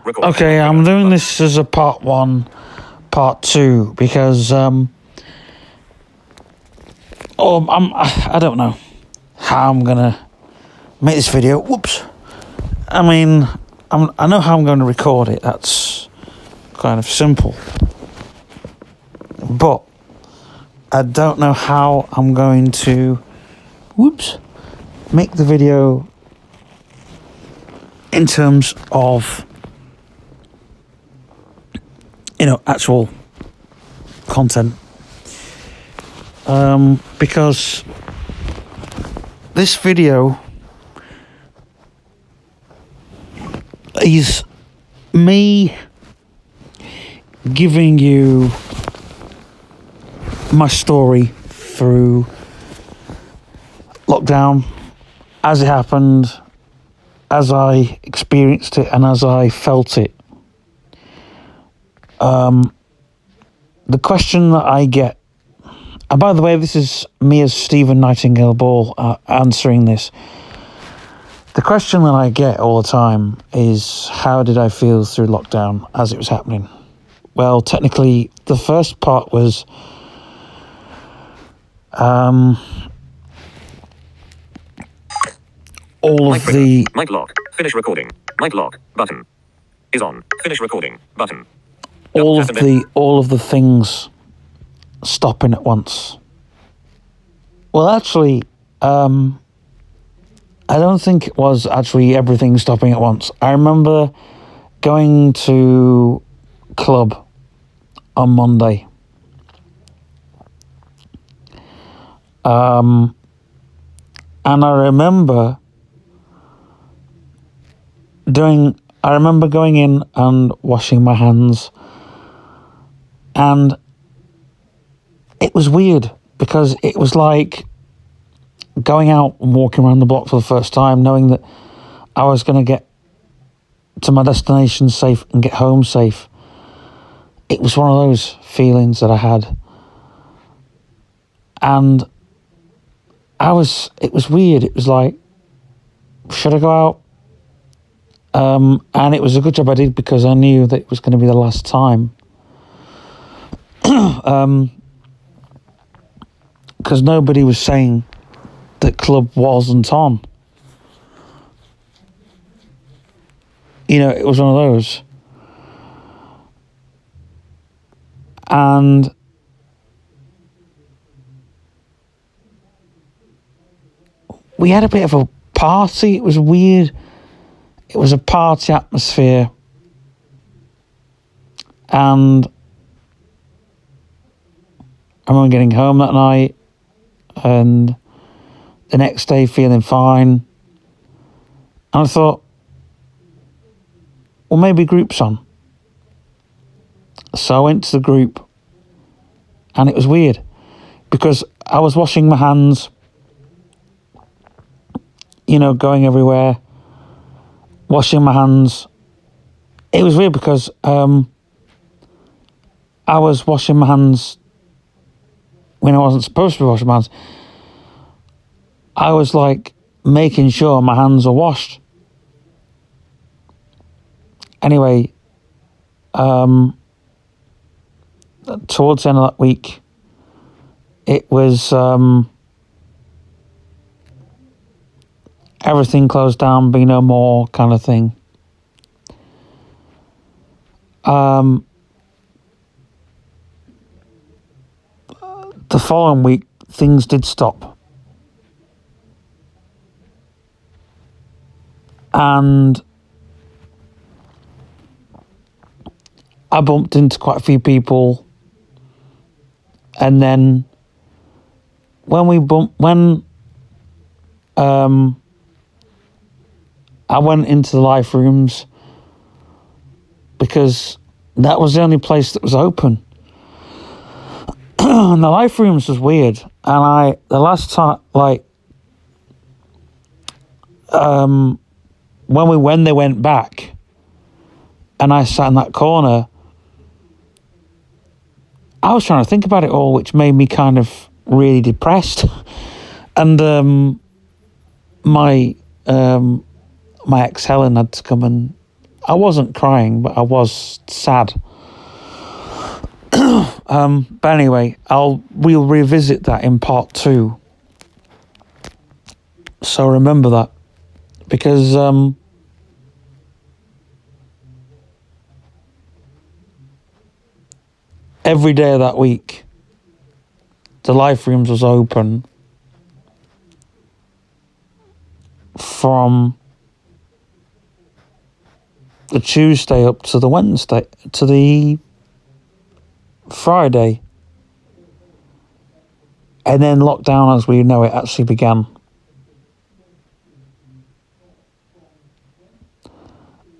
Okay, I'm doing this as a part 1, part 2, because I don't know how I'm gonna make this video. Whoops. I mean, I know how I'm going to record it. That's kind of simple. But I don't know how I'm going to, make the video in terms of, actual content. Because this video is me giving you my story through lockdown, as it happened, as I experienced it, and as I felt it. The question that I get, and by the way, this is me as Stephen Nightingale Ball answering this. The question that I get all the time is, how did I feel through lockdown as it was happening? Well, technically, the first part was all of the... Mic lock. Finish recording. Mic lock. Button is on. Finish recording. Button. All of the things stopping at once. Well, actually, I don't think it was actually everything stopping at once. I remember going to club on Monday. And I remember going in and washing my hands, and it was weird because it was like going out and walking around the block for the first time, knowing that I was going to get to my destination safe and get home safe. It was one of those feelings that I had. And it was weird. It was like, should I go out? And it was a good job I did, because I knew that it was going to be the last time. Because nobody was saying that club wasn't on. It was one of those. And we had a bit of a party. It was weird. It was a party atmosphere. And I remember getting home that night and the next day feeling fine. And I thought, well, maybe group's on. So I went to the group, and it was weird because I was washing my hands, going everywhere, washing my hands. It was weird because I was washing my hands when I wasn't supposed to be washing my hands. I was like making sure my hands are washed. Anyway, towards the end of that week, it was everything closed down, be no more kind of thing. The following week, things did stop. And I bumped into quite a few people. And then when I went into the life rooms, because that was the only place that was open. And the life rooms was weird. And the last time, when they went back, and I sat in that corner, I was trying to think about it all, which made me kind of really depressed. And my ex Helen had to come and I wasn't crying, but I was sad. But anyway, we'll revisit that in part 2. So remember that, because every day of that week, the life rooms was open from the Tuesday up to the Wednesday, to the Friday. And then lockdown as we know it actually began.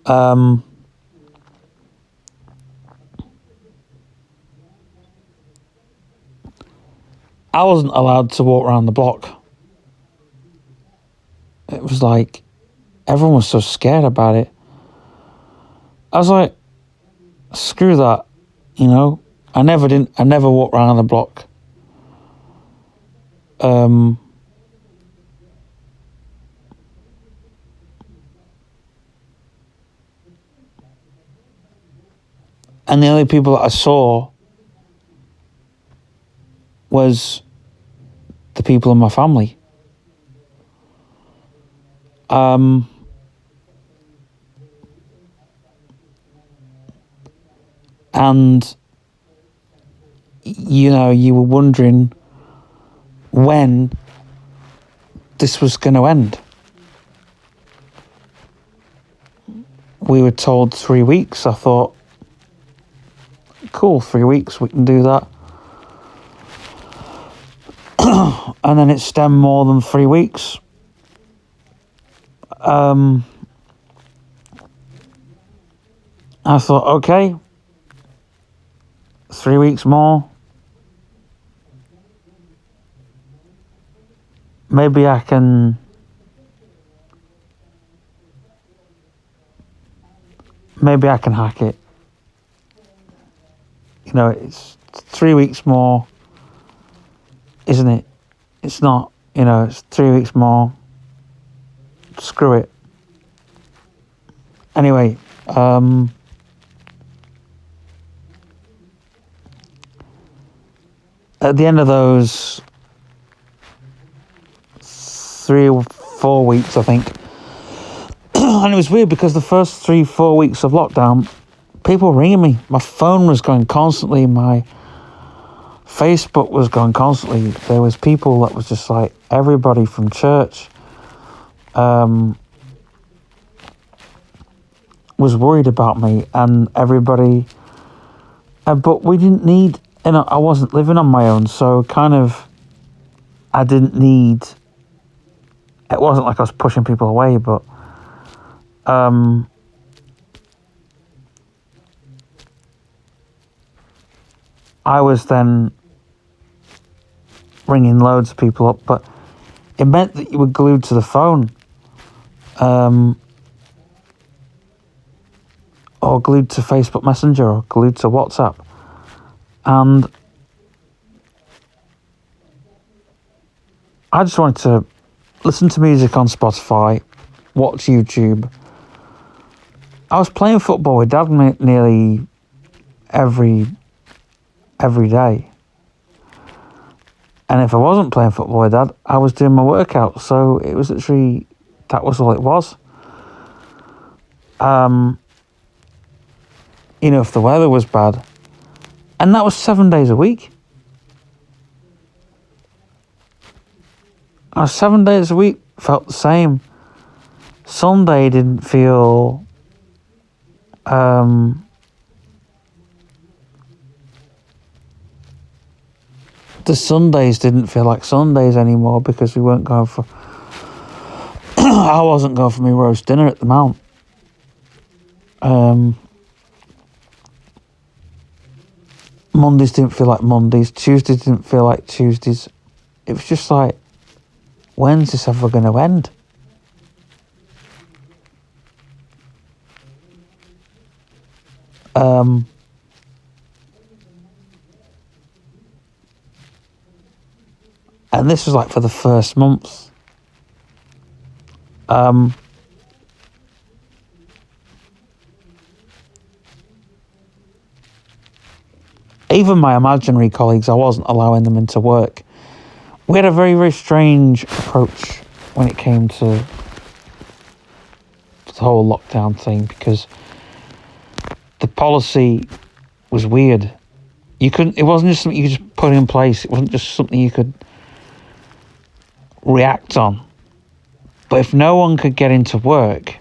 I wasn't allowed to walk around the block. It was like, everyone was so scared about it. I was like, screw that, you know. I never walked around the block. And the only people that I saw was the people in my family. And, you know, you were wondering when this was going to end. We were told 3 weeks. I thought, cool, 3 weeks, we can do that. And then it stemmed more than 3 weeks. I thought, okay, 3 weeks more. Maybe I can hack it. You know, it's 3 weeks more, isn't it? It's not, you know, it's 3 weeks more. Screw it. Anyway, at the end of those 3 or 4 weeks, I think, and it was weird because the first 3-4 weeks of lockdown, people were ringing me. My phone was going constantly. My Facebook was going constantly. There was people that was just like, everybody from church was worried about me, and everybody, but we didn't need, you know, I wasn't living on my own, so kind of, I didn't need, it wasn't like I was pushing people away, but I was then ringing loads of people up, but it meant that you were glued to the phone, or glued to Facebook Messenger, or glued to WhatsApp, and I just wanted to listen to music on Spotify, watch YouTube. I was playing football with Dad nearly every day. And if I wasn't playing football with Dad, I was doing my workout. So it was literally, that was all it was. You know, if the weather was bad. And that was 7 days a week. 7 days a week felt the same. Sunday didn't feel the Sundays didn't feel like Sundays anymore because we weren't going for I wasn't going for my roast dinner at the Mount. Mondays didn't feel like Mondays. Tuesdays didn't feel like Tuesdays. It was just like, when's this ever going to end? And this was like for the first month. even my imaginary colleagues, I wasn't allowing them into work. We had a very, very strange approach when it came to the whole lockdown thing, because the policy was weird. It wasn't just something you could just put in place. It wasn't just something you could react on. But if no one could get into work,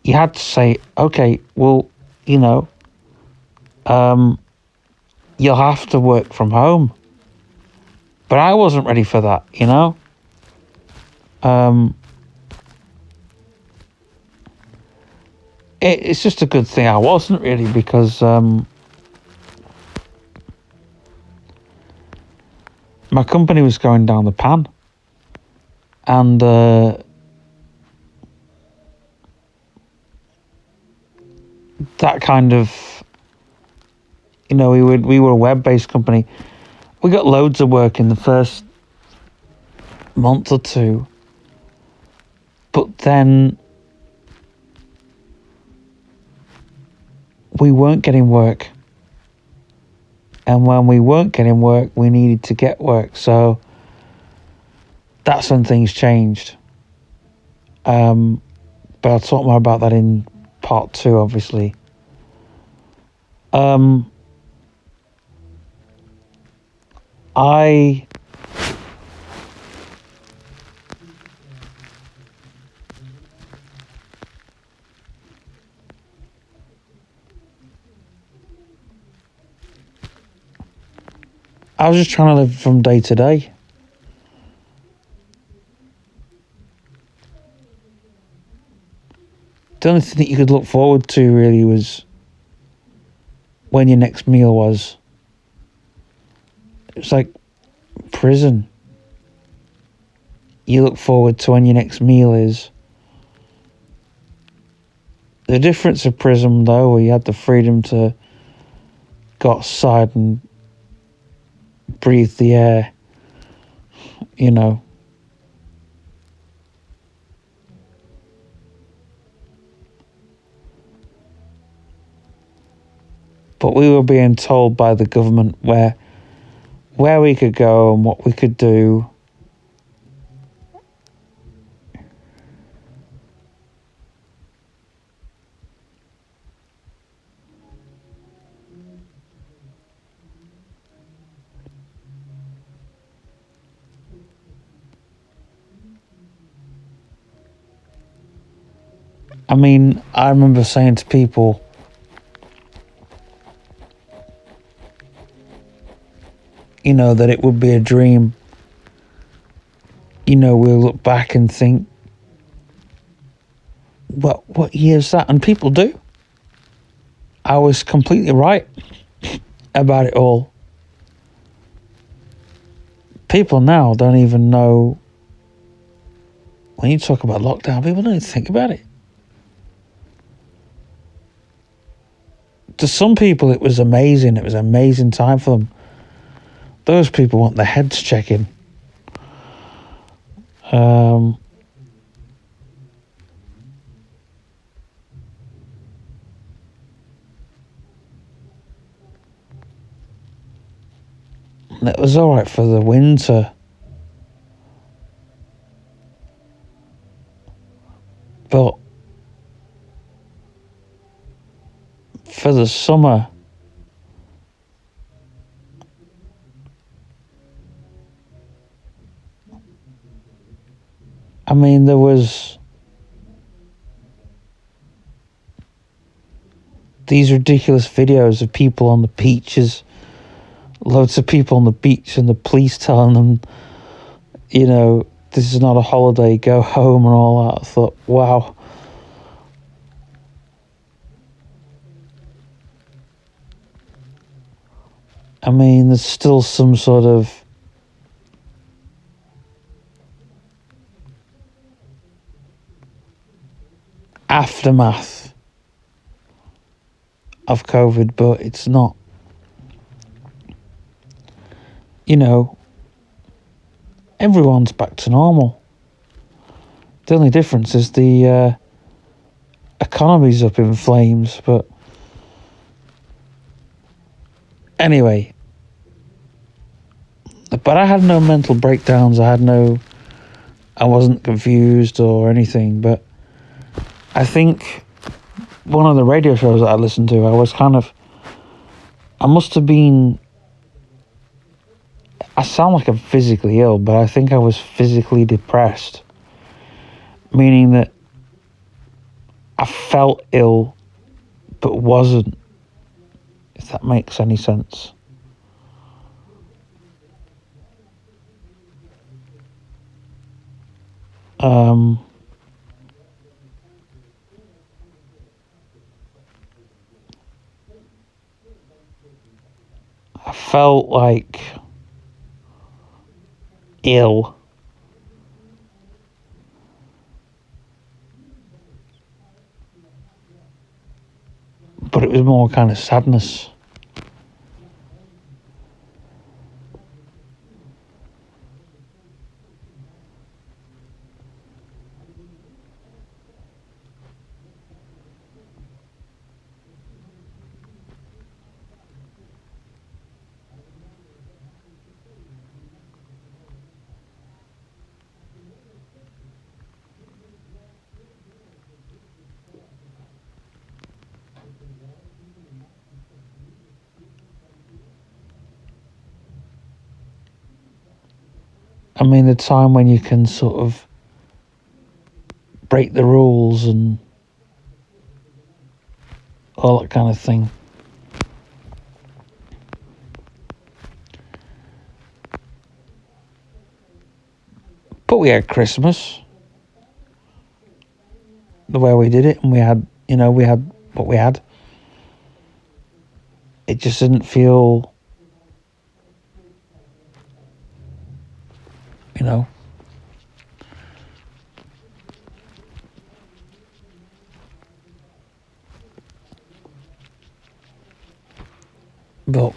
you had to say, okay, well, you'll have to work from home. But I wasn't ready for that, It's just a good thing I wasn't really, because my company was going down the pan. And that kind of, we were a web-based company. We got loads of work in the first month or two, but then we weren't getting work. And when we weren't getting work, we needed to get work. So that's when things changed. But I'll talk more about that in part 2, obviously. I was just trying to live from day to day. The only thing that you could look forward to really was when your next meal was. It's like prison. You look forward to when your next meal is. The difference of prison, though, where you had the freedom to go outside and breathe the air, But we were being told by the government where we could go and what we could do. I mean, I remember saying to people, that it would be a dream. We'll look back and think, what year is that? And people do. I was completely right about it all. People now don't even know. When you talk about lockdown, people don't even think about it. To some people, it was amazing. It was an amazing time for them. Those people want their heads checking. It was all right for the winter. But for the summer, I mean, there was these ridiculous videos of people on the beaches, loads of people on the beach, and the police telling them, this is not a holiday, go home and all that. I thought, wow. I mean, there's still some sort of aftermath of COVID, but it's not, everyone's back to normal. The only difference is the economy's up in flames, but Anyway, but I had no mental breakdowns. I wasn't confused or anything. But I think one of the radio shows that I listened to, I must have been, I sound like I'm physically ill, but I think I was physically depressed. Meaning that I felt ill, but wasn't, if that makes any sense. I felt like ill, but it was more kind of sadness. I mean, the time when you can sort of break the rules and all that kind of thing. But we had Christmas, the way we did it, and we had what we had. It just didn't feel, but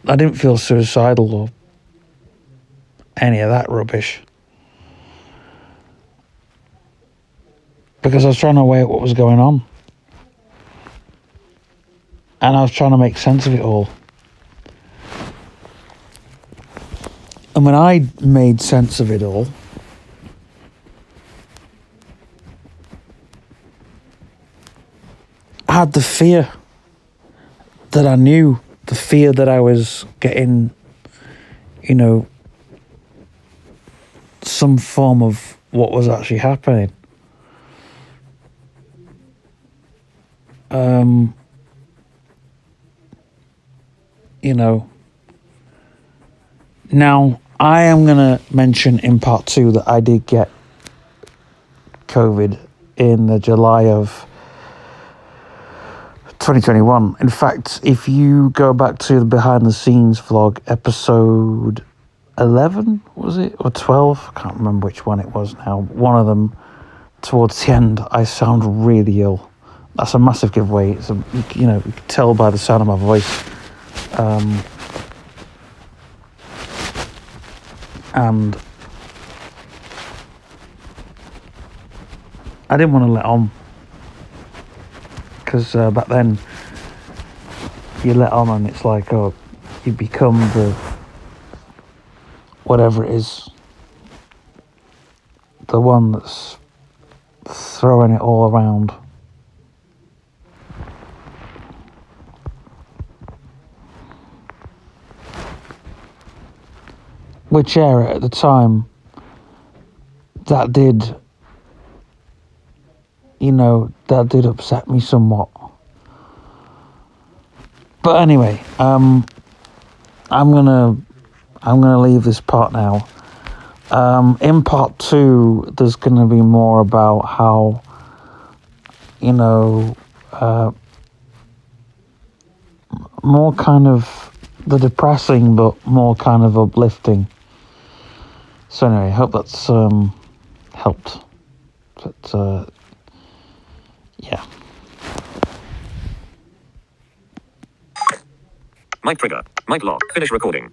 I didn't feel suicidal or any of that rubbish, because I was trying to weigh out what was going on, and I was trying to make sense of it all. And when I made sense of it all, I had the fear that I knew, the fear that I was getting, some form of what was actually happening. Now, I am going to mention in part 2 that I did get COVID in the July of 2021. In fact, if you go back to the behind the scenes vlog, episode 11, was it? Or 12? I can't remember which one it was now. One of them, towards the end, I sound really ill. That's a massive giveaway. You can tell by the sound of my voice. And I didn't want to let on, because back then you let on and it's like, oh, you become the whatever it is, the one that's throwing it all around. Which era at the time, that did upset me somewhat. But anyway, I'm gonna leave this part now. In part 2, there's gonna be more about how, more kind of the depressing, but more kind of uplifting. So anyway, hope that's helped. But yeah. Mic trigger. Mic lock. Finish recording.